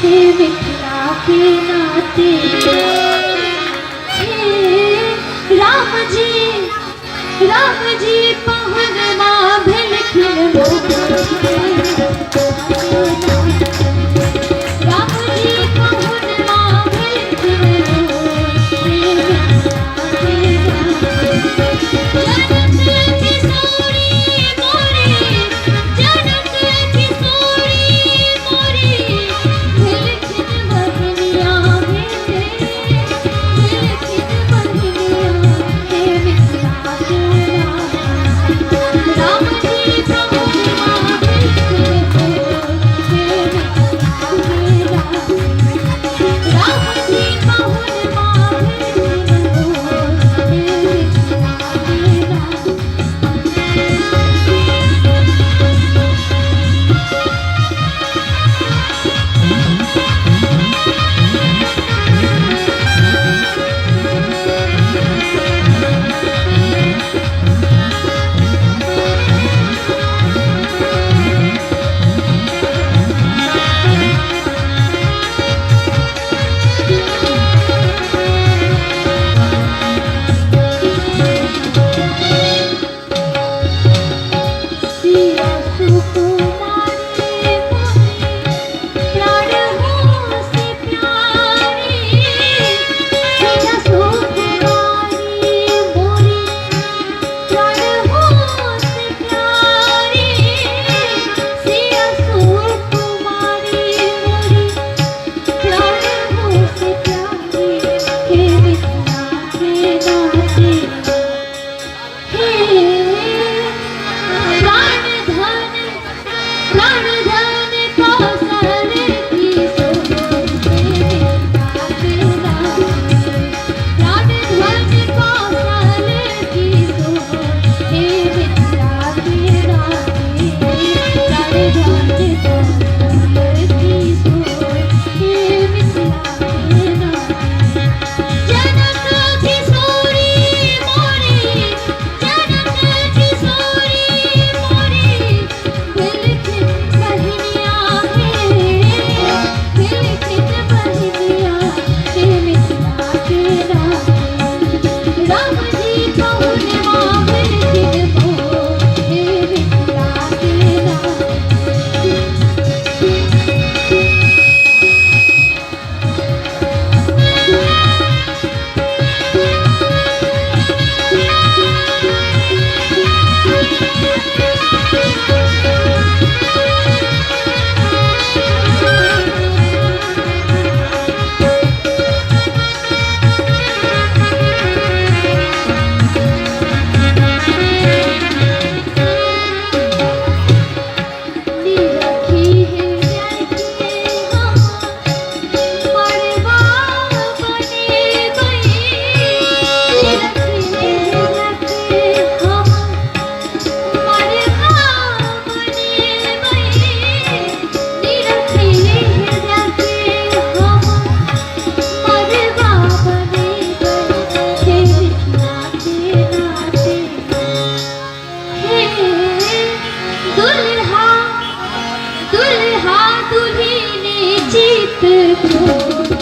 हे मिथिला के नाते राम जी पहुन माँ भेलखिन राम जी पहुन माँ भेलखिन जनक किशोरी मोरी जनक किशोरी मोरी भेलखिन बहनिया भेलखिन बहनिया हे मिथिला के राम जी पहुन माँ भेलखिन हे मिथिला के राम जी पहुन माँ भेलखिन हे मिथिला के सिया सुकुमारी प्राण हो से प्यारी सिया सुकुमारी मोरी प्राण हो से प्यारी सिया सुकुमारी मोरी प्राण हो से प्यारी हे मिथिला के नाते हे प्राण धन कौशल की सोहे मिथिला के नाते प्राण धन कौशल की सोहे मिथिला के नाते प्राण धन कौशल की सोहे मिथिला के नाते जनक किशोरी मोरी जनक किशोरी मोरी भेलखिन बहनिया भेलखिन बहनिया हे मिथिला के नाते राम जी पहुन माँ भेलखिन हे मिथिला के नाते निरखी है जाके हम मरवा बने गए निरखी है जाके हम मरवा बने गए निरखी है जाके हम मरवा बने गए हे मिथिला के नाते हे दुल्हा दुल्हा दुल्हन चित को